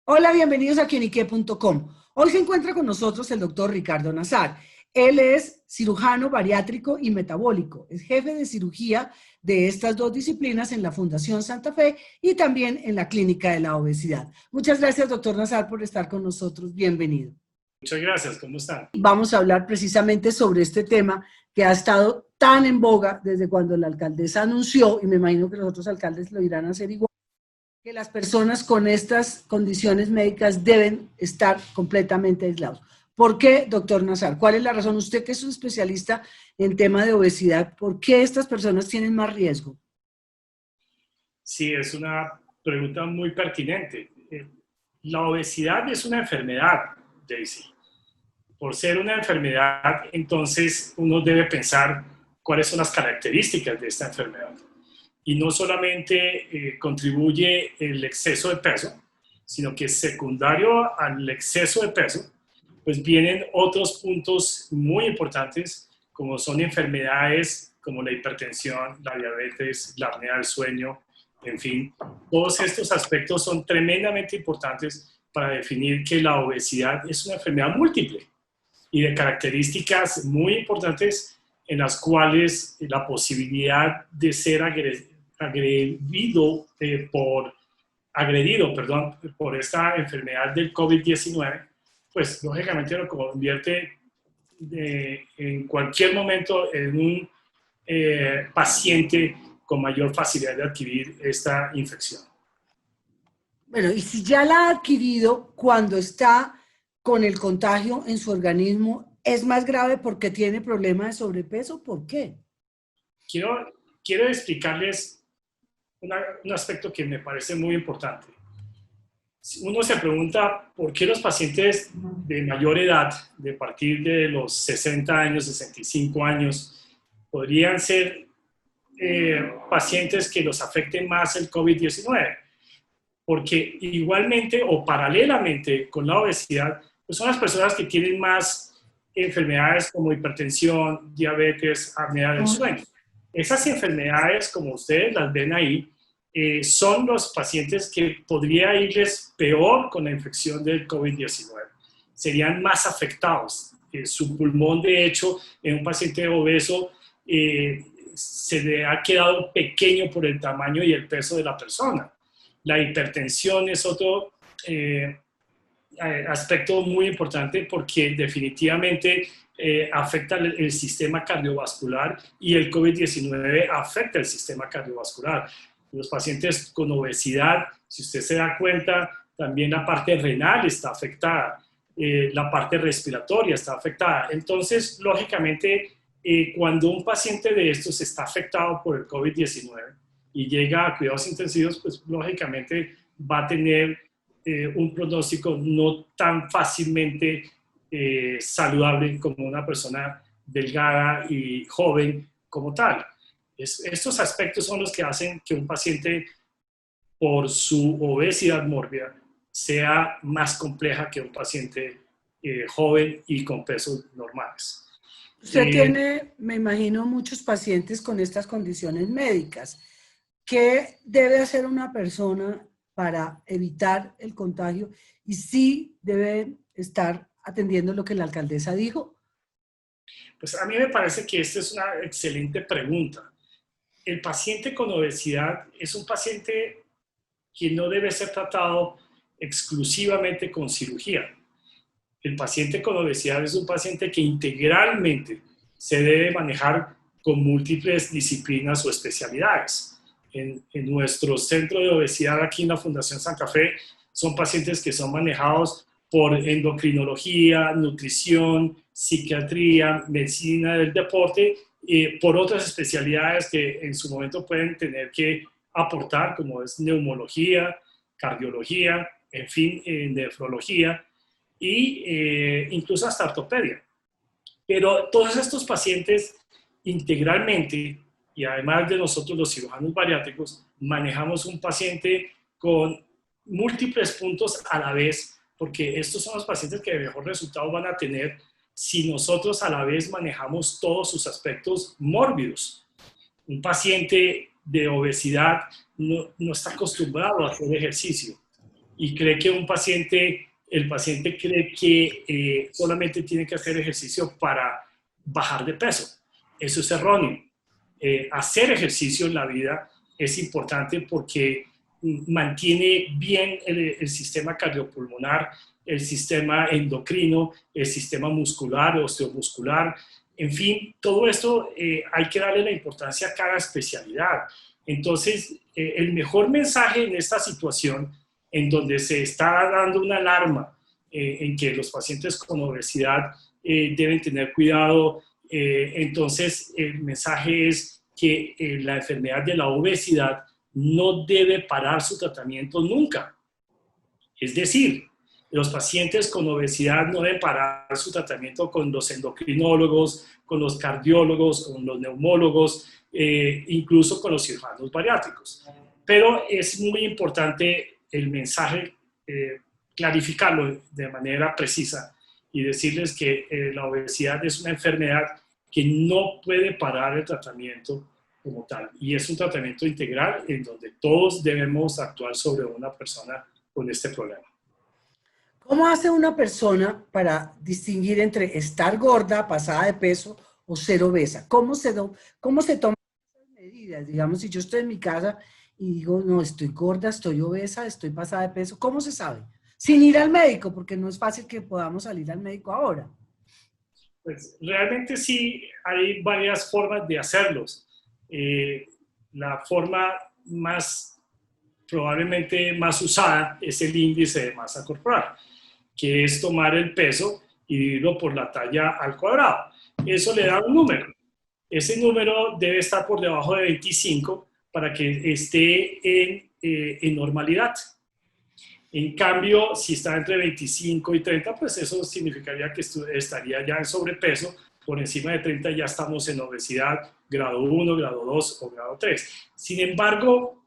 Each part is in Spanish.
Hola, bienvenidos a quienique.com. Hoy se encuentra con nosotros el doctor Ricardo Nazar. Él es cirujano bariátrico y metabólico. Es jefe de cirugía de estas dos disciplinas en la Fundación Santa Fe y también en la Clínica de la Obesidad. Muchas gracias, doctor Nazar, por estar con nosotros. Bienvenido. Muchas gracias, ¿cómo están? Vamos a hablar precisamente sobre este tema que ha estado tan en boga desde cuando la alcaldesa anunció, y me imagino que los otros alcaldes lo irán a hacer igual, que las personas con estas condiciones médicas deben estar completamente aislados. ¿Por qué, doctor Nazar? ¿Cuál es la razón? Usted que es un especialista en tema de obesidad, ¿por qué estas personas tienen más riesgo? Sí, es una pregunta muy pertinente. La obesidad es una enfermedad, Daisy. Por ser una enfermedad, entonces uno debe pensar cuáles son las características de esta enfermedad. Y no solamente contribuye el exceso de peso, sino que secundario al exceso de peso, pues vienen otros puntos muy importantes, como son enfermedades como la hipertensión, la diabetes, la apnea del sueño, en fin. Todos estos aspectos son tremendamente importantes para definir que la obesidad es una enfermedad múltiple y de características muy importantes en las cuales la posibilidad de ser agredido por esta enfermedad del COVID-19, pues lógicamente lo convierte en cualquier momento en un paciente con mayor facilidad de adquirir esta infección. Bueno, y si ya la ha adquirido cuando está con el contagio en su organismo, ¿es más grave porque tiene problemas de sobrepeso? ¿Por qué? Quiero explicarles un aspecto que me parece muy importante. Uno se pregunta por qué los pacientes de mayor edad, de partir de los 60 años, 65 años, podrían ser pacientes que los afecte más el COVID-19. Porque igualmente o paralelamente con la obesidad, pues son las personas que tienen más enfermedades como hipertensión, diabetes, apnea del sueño. Esas enfermedades, como ustedes las ven ahí, son los pacientes que podría irles peor con la infección del COVID-19. Serían más afectados. Su pulmón, de hecho, en un paciente obeso se le ha quedado pequeño por el tamaño y el peso de la persona. La hipertensión es otro aspecto muy importante porque definitivamente afecta el sistema cardiovascular y el COVID-19 afecta el sistema cardiovascular. Los pacientes con obesidad, si usted se da cuenta, también la parte renal está afectada, la parte respiratoria está afectada. Entonces, lógicamente, cuando un paciente de estos está afectado por el COVID-19 y llega a cuidados intensivos, pues lógicamente va a tener un pronóstico no tan fácilmente saludable como una persona delgada y joven como tal. Estos aspectos son los que hacen que un paciente, por su obesidad mórbida, sea más compleja que un paciente joven y con pesos normales. Usted tiene, me imagino, muchos pacientes con estas condiciones médicas. ¿Qué debe hacer una persona para evitar el contagio? Y sí debe estar atendiendo lo que la alcaldesa dijo. Pues a mí me parece que esta es una excelente pregunta. El paciente con obesidad es un paciente que no debe ser tratado exclusivamente con cirugía. El paciente con obesidad es un paciente que integralmente se debe manejar con múltiples disciplinas o especialidades. En nuestro centro de obesidad aquí en la Fundación Santa Fe son pacientes que son manejados por endocrinología, nutrición, psiquiatría, medicina del deporte, por otras especialidades que en su momento pueden tener que aportar, como es neumología, cardiología, en fin, nefrología y incluso hasta ortopedia. Pero todos estos pacientes integralmente, y además de nosotros los cirujanos bariátricos, manejamos un paciente con múltiples puntos a la vez, porque estos son los pacientes que mejor resultado van a tener si nosotros a la vez manejamos todos sus aspectos mórbidos. Un paciente de obesidad no está acostumbrado a hacer ejercicio. y cree que el paciente cree que solamente tiene que hacer ejercicio para bajar de peso. Eso es erróneo. Hacer ejercicio en la vida es importante porque mantiene bien el sistema cardiopulmonar, el sistema endocrino, el sistema muscular, osteomuscular, en fin, todo esto hay que darle la importancia a cada especialidad. Entonces, el mejor mensaje en esta situación, en donde se está dando una alarma en que los pacientes con obesidad deben tener cuidado, entonces el mensaje es que la enfermedad de la obesidad no debe parar su tratamiento nunca. Es decir, los pacientes con obesidad no deben parar su tratamiento con los endocrinólogos, con los cardiólogos, con los neumólogos, incluso con los cirujanos bariátricos. Pero es muy importante el mensaje, clarificarlo de manera precisa y decirles que la obesidad es una enfermedad que no puede parar el tratamiento como tal. Y es un tratamiento integral en donde todos debemos actuar sobre una persona con este problema. ¿Cómo hace una persona para distinguir entre estar gorda, pasada de peso o ser obesa? ¿Cómo se toman esas medidas? Digamos, si yo estoy en mi casa y digo, no, estoy gorda, estoy obesa, estoy pasada de peso, ¿cómo se sabe? Sin ir al médico, porque no es fácil que podamos salir al médico ahora. Pues realmente sí hay varias formas de hacerlos. La forma más, probablemente más usada es el índice de masa corporal, que es tomar el peso y dividirlo por la talla al cuadrado. Eso le da un número. Ese número debe estar por debajo de 25 para que esté en normalidad. En cambio, si está entre 25 y 30, pues eso significaría que estaría ya en sobrepeso. Por encima de 30 ya estamos en obesidad grado 1, grado 2 o grado 3. Sin embargo,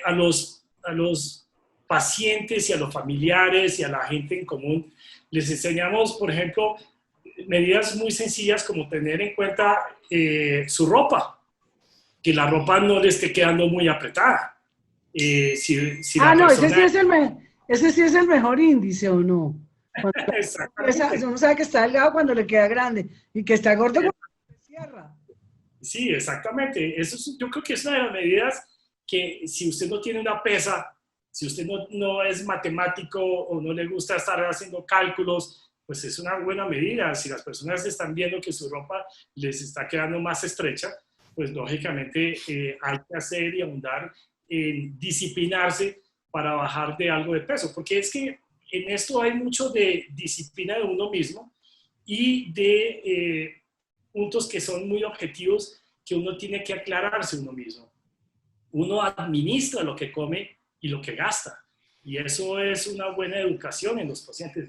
a los pacientes y a los familiares y a la gente en común les enseñamos, por ejemplo, medidas muy sencillas como tener en cuenta su ropa, que la ropa no le esté quedando muy apretada. Si la No, persona... ese sí es el mejor índice, ¿o no? Exactamente. Uno sabe que está delgado cuando le queda grande y que está gordo cuando se cierra. Sí, exactamente. Yo creo que es una de las medidas que si usted no tiene una pesa, si usted no es matemático o no le gusta estar haciendo cálculos, pues es una buena medida. Si las personas están viendo que su ropa les está quedando más estrecha, pues lógicamente hay que hacer y ahondar en disciplinarse para bajar de algo de peso, porque es que en esto hay mucho de disciplina de uno mismo y de puntos que son muy objetivos que uno tiene que aclararse uno mismo. Uno administra lo que come y lo que gasta. Y eso es una buena educación en los pacientes.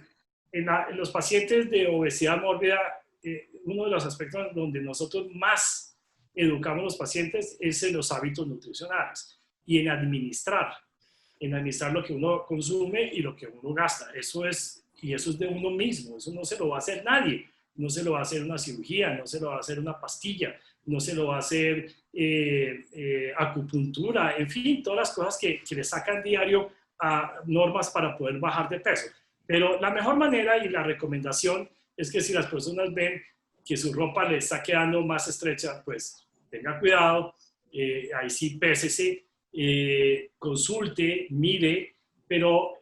En los pacientes de obesidad mórbida, uno de los aspectos donde nosotros más educamos a los pacientes es en los hábitos nutricionales y en administrar lo que uno consume y lo que uno gasta. Eso es de uno mismo, eso no se lo va a hacer nadie. No se lo va a hacer una cirugía, no se lo va a hacer una pastilla, no se lo va a hacer acupuntura, en fin, todas las cosas que le sacan diario a normas para poder bajar de peso. Pero la mejor manera y la recomendación es que si las personas ven que su ropa le está quedando más estrecha, pues tenga cuidado, ahí sí pésese, consulte, mire, pero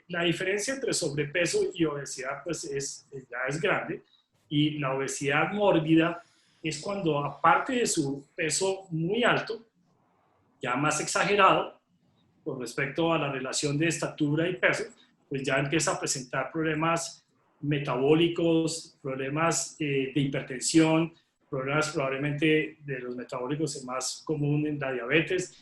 la diferencia entre sobrepeso y obesidad pues ya es grande. Y la obesidad mórbida es cuando, aparte de su peso muy alto, ya más exagerado con respecto a la relación de estatura y peso, pues ya empieza a presentar problemas metabólicos, problemas de hipertensión, problemas probablemente de los metabólicos el más común en la diabetes,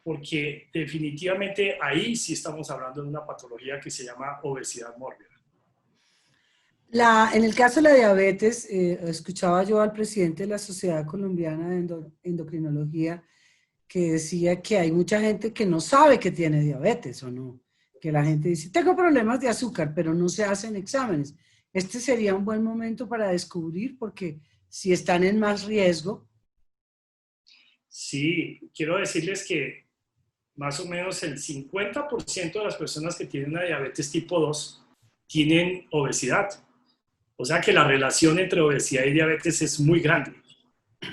porque definitivamente ahí sí estamos hablando de una patología que se llama obesidad mórbida. En el caso de la diabetes, escuchaba yo al presidente de la Sociedad Colombiana de Endocrinología que decía que hay mucha gente que no sabe que tiene diabetes o no. Que la gente dice, tengo problemas de azúcar, pero no se hacen exámenes. Este sería un buen momento para descubrir, porque si están en más riesgo. Sí, quiero decirles que más o menos el 50% de las personas que tienen una diabetes tipo 2 tienen obesidad. O sea que la relación entre obesidad y diabetes es muy grande,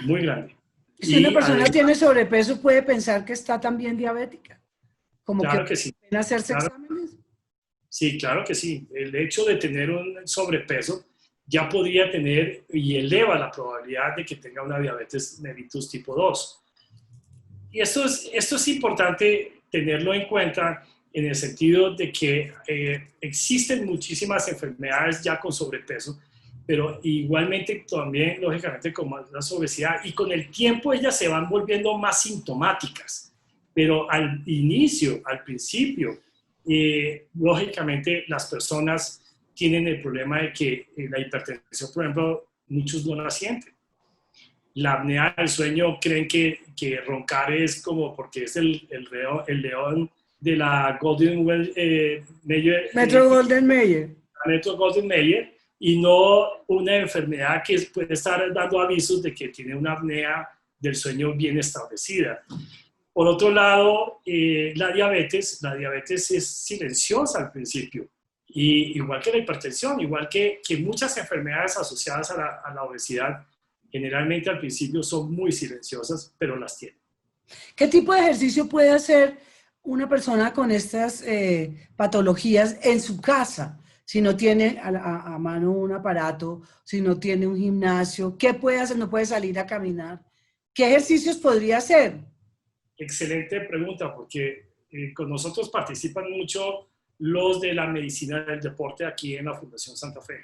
muy grande. Si una Y persona además, tiene sobrepeso, puede pensar que está también diabética, como que claro que sí, pueden hacerse claro, exámenes. sí, claro que sí. El hecho de tener un sobrepeso ya podría tener y eleva la probabilidad de que tenga una diabetes mellitus tipo 2. Y esto es importante tenerlo en cuenta en el sentido de que existen muchísimas enfermedades ya con sobrepeso, pero igualmente también, lógicamente, con más obesidad, y con el tiempo ellas se van volviendo más sintomáticas. Pero al inicio, al principio, lógicamente las personas tienen el problema de que la hipertensión, por ejemplo, muchos no la sienten. La apnea del sueño creen que roncar es como porque es el león de la Golden Mayer, Metro Golden Mayer. Metro Golden Mayer, y no una enfermedad que puede estar dando avisos de que tiene una apnea del sueño bien establecida. Por otro lado, la diabetes es silenciosa al principio, y igual que la hipertensión, igual que muchas enfermedades asociadas a la obesidad, generalmente al principio son muy silenciosas, pero las tienen. ¿Qué tipo de ejercicio puede hacer una persona con estas patologías en su casa? Si no tiene a mano un aparato, si no tiene un gimnasio, ¿qué puede hacer? No puede salir a caminar. ¿Qué ejercicios podría hacer? Excelente pregunta, porque con nosotros participan mucho los de la medicina del deporte aquí en la Fundación Santa Fe.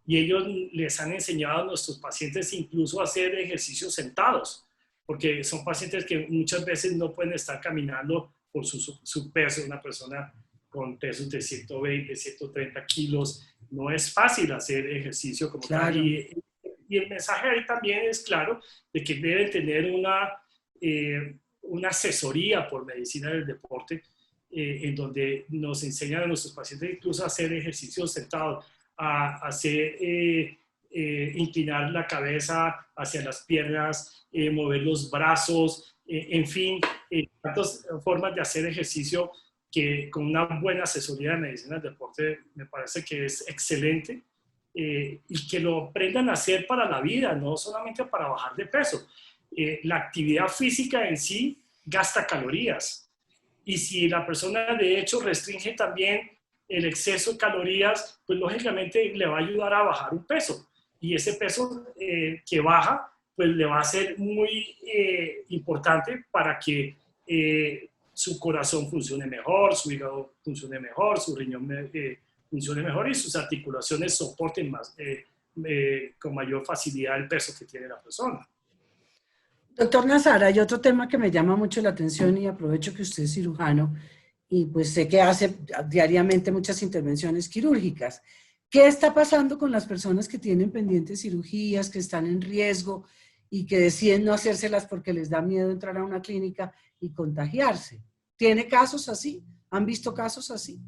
Y ellos les han enseñado a nuestros pacientes incluso a hacer ejercicios sentados, porque son pacientes que muchas veces no pueden estar caminando por su peso. Una persona con pesos de 120, 130 kilos, no es fácil hacer ejercicio como Claro. tal. Y el mensaje ahí también es claro de que deben tener una asesoría por medicina del deporte, en donde nos enseñan a nuestros pacientes incluso a hacer ejercicios sentados, a hacer, inclinar la cabeza hacia las piernas, mover los brazos, en fin, tantas formas de hacer ejercicio que con una buena asesoría de medicina del deporte me parece que es excelente, y que lo aprendan a hacer para la vida, no solamente para bajar de peso. La actividad física en sí gasta calorías, y si la persona de hecho restringe también el exceso de calorías, pues lógicamente le va a ayudar a bajar un peso, y ese peso que baja pues le va a ser muy importante para que su corazón funcione mejor, su hígado funcione mejor, su riñón funcione mejor y sus articulaciones soporten más, con mayor facilidad el peso que tiene la persona. Doctor Nazar, hay otro tema que me llama mucho la atención y aprovecho que usted es cirujano y pues sé que hace diariamente muchas intervenciones quirúrgicas. ¿Qué está pasando con las personas que tienen pendientes cirugías, que están en riesgo y que deciden no hacérselas porque les da miedo entrar a una clínica y contagiarse? ¿Tiene casos así? ¿Han visto casos así?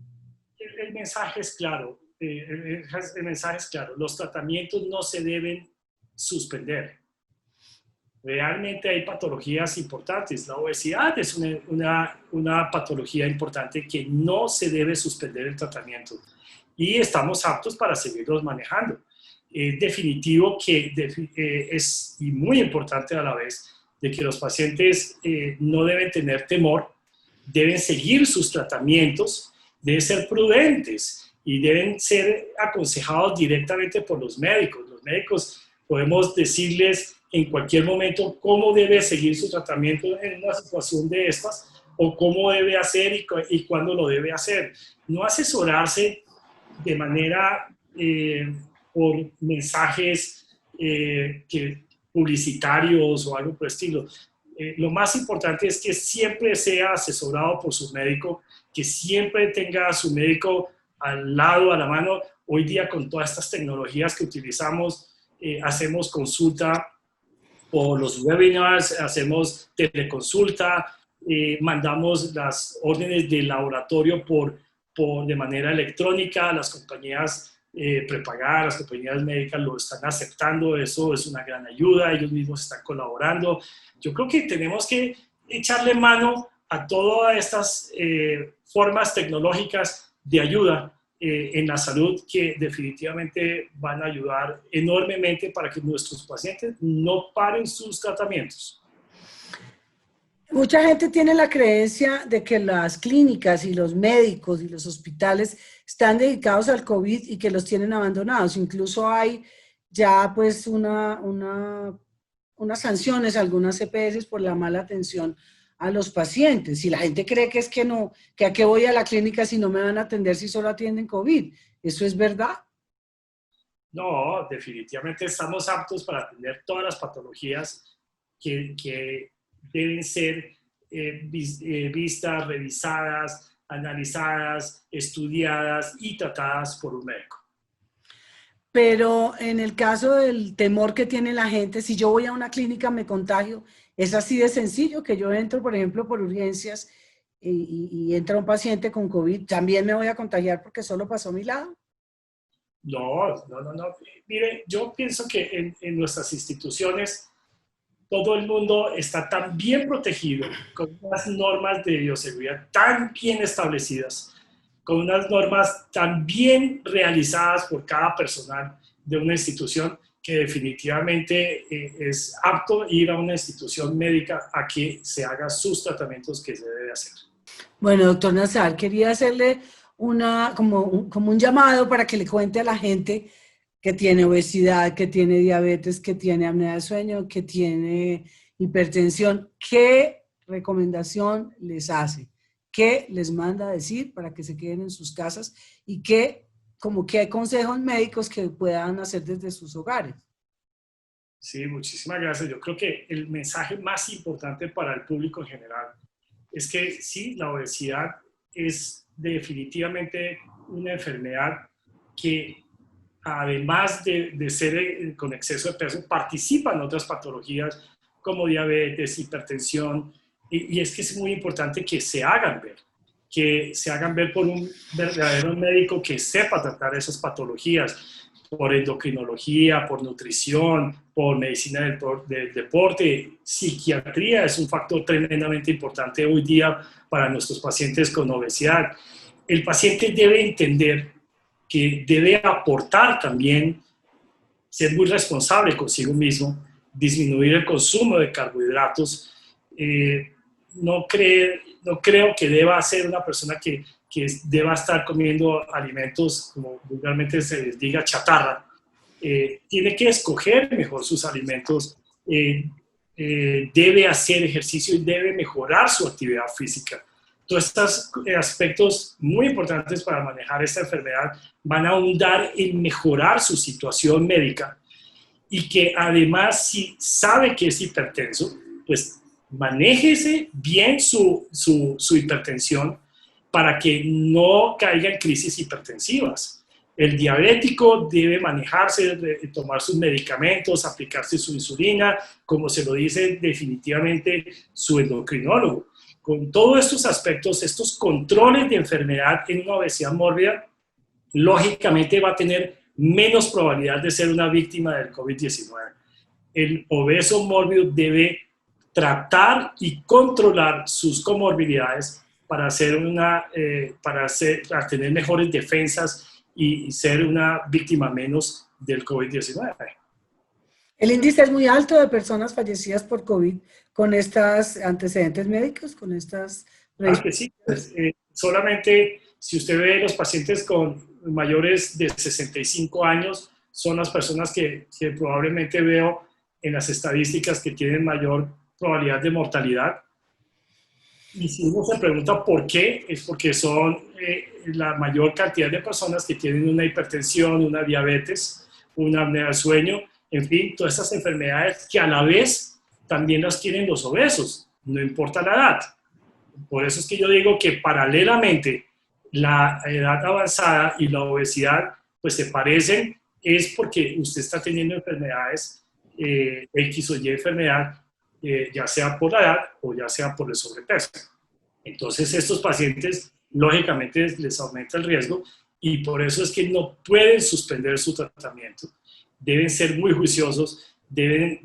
El mensaje es claro, el mensaje es claro, los tratamientos no se deben suspender. Realmente hay patologías importantes. La obesidad es una patología importante que no se debe suspender el tratamiento, y estamos aptos para seguirlos manejando. Es definitivo que es y muy importante a la vez de que los pacientes no deben tener temor, deben seguir sus tratamientos, deben ser prudentes y deben ser aconsejados directamente por los médicos. Los médicos podemos decirles en cualquier momento cómo debe seguir su tratamiento en una situación de estas, o cómo debe hacer y cuándo lo debe hacer. No asesorarse de manera por mensajes publicitarios o algo por el estilo. Lo más importante es que siempre sea asesorado por su médico, que siempre tenga a su médico al lado, a la mano. Hoy día con todas estas tecnologías que utilizamos, hacemos consulta por los webinars, hacemos teleconsulta, mandamos las órdenes del laboratorio de manera electrónica. Las compañías prepagadas, las compañías médicas lo están aceptando. Eso es una gran ayuda, ellos mismos están colaborando. Yo creo que tenemos que echarle mano a todas estas formas tecnológicas de ayuda en la salud que definitivamente van a ayudar enormemente para que nuestros pacientes no paren sus tratamientos. Mucha gente tiene la creencia de que las clínicas y los médicos y los hospitales están dedicados al COVID y que los tienen abandonados. Incluso hay ya pues unas sanciones, algunas EPS por la mala atención a los pacientes. Y la gente cree que es que no, que a qué voy a la clínica si no me van a atender si solo atienden COVID. ¿Eso es verdad? No, definitivamente estamos aptos para atender todas las patologías que deben ser vistas, revisadas, analizadas, estudiadas y tratadas por un médico. Pero en el caso del temor que tiene la gente, si yo voy a una clínica me contagio, es así de sencillo que yo entro, por ejemplo, por urgencias y entra un paciente con COVID, ¿también me voy a contagiar porque solo pasó a mi lado? No. Mire, yo pienso que en nuestras instituciones todo el mundo está tan bien protegido, con unas normas de bioseguridad tan bien establecidas, con unas normas tan bien realizadas por cada personal de una institución, que definitivamente es apto ir a una institución médica a que se haga sus tratamientos que se debe hacer. Bueno, doctor Nazar, quería hacerle como un llamado para que le cuente a la gente que tiene obesidad, que tiene diabetes, que tiene apnea de sueño, que tiene hipertensión, ¿qué recomendación les hace? ¿Qué les manda a decir para que se queden en sus casas? Y qué consejos médicos que puedan hacer desde sus hogares. Sí, muchísimas gracias. Yo creo que el mensaje más importante para el público en general es que sí, la obesidad es definitivamente una enfermedad que, además de ser con exceso de peso, participa en otras patologías como diabetes, hipertensión, y es que es muy importante que se hagan ver por un verdadero médico que sepa tratar esas patologías, por endocrinología, por nutrición, por medicina del deporte. Psiquiatría es un factor tremendamente importante hoy día para nuestros pacientes con obesidad. El paciente debe entender que debe aportar también, ser muy responsable consigo mismo, disminuir el consumo de carbohidratos. No creo que deba ser una persona que deba estar comiendo alimentos, como vulgarmente se les diga, chatarra. Tiene que escoger mejor sus alimentos, debe hacer ejercicio y debe mejorar su actividad física. Todos estos aspectos muy importantes para manejar esta enfermedad van a ahondar en mejorar su situación médica, y que además, si sabe que es hipertenso, pues manéjese bien su hipertensión para que no caiga en crisis hipertensivas. El diabético debe manejarse, tomar sus medicamentos, aplicarse su insulina, como se lo dice definitivamente su endocrinólogo. Con todos estos aspectos, estos controles de enfermedad en una obesidad mórbida, lógicamente va a tener menos probabilidad de ser una víctima del COVID-19. El obeso mórbido debe tratar y controlar sus comorbilidades para tener mejores defensas y ser una víctima menos del COVID-19. El índice es muy alto de personas fallecidas por COVID con estos antecedentes médicos, con estas... Claro que sí. Pues, solamente si usted ve los pacientes con mayores de 65 años, son las personas que probablemente veo en las estadísticas que tienen mayor probabilidad de mortalidad. Y si uno se pregunta por qué, es porque son la mayor cantidad de personas que tienen una hipertensión, una diabetes, una apnea del sueño, en fin, todas estas enfermedades que a la vez también las tienen los obesos, no importa la edad. Por eso es que yo digo que paralelamente la edad avanzada y la obesidad pues se parecen, es porque usted está teniendo enfermedades, X o Y enfermedad, ya sea por la edad o ya sea por el sobrepeso. Entonces estos pacientes lógicamente les aumenta el riesgo, y por eso es que no pueden suspender su tratamiento. Deben ser muy juiciosos, deben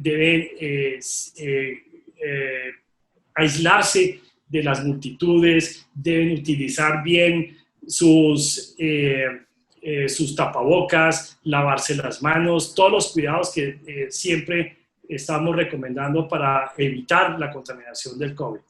aislarse de las multitudes, deben utilizar bien sus tapabocas, lavarse las manos, todos los cuidados que siempre estamos recomendando para evitar la contaminación del COVID.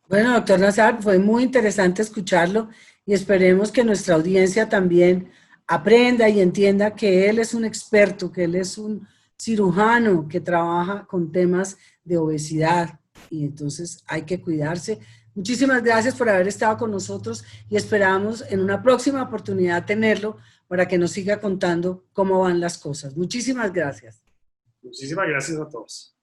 Bueno, doctor Nazar, fue muy interesante escucharlo y esperemos que nuestra audiencia también aprenda y entienda que él es un experto, que él es un cirujano que trabaja con temas de obesidad y entonces hay que cuidarse. Muchísimas gracias por haber estado con nosotros y esperamos en una próxima oportunidad tenerlo para que nos siga contando cómo van las cosas. Muchísimas gracias. Muchísimas gracias a todos.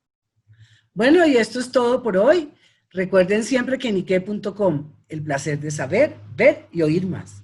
Bueno, y esto es todo por hoy. Recuerden siempre que nique.com, el placer de saber, ver y oír más.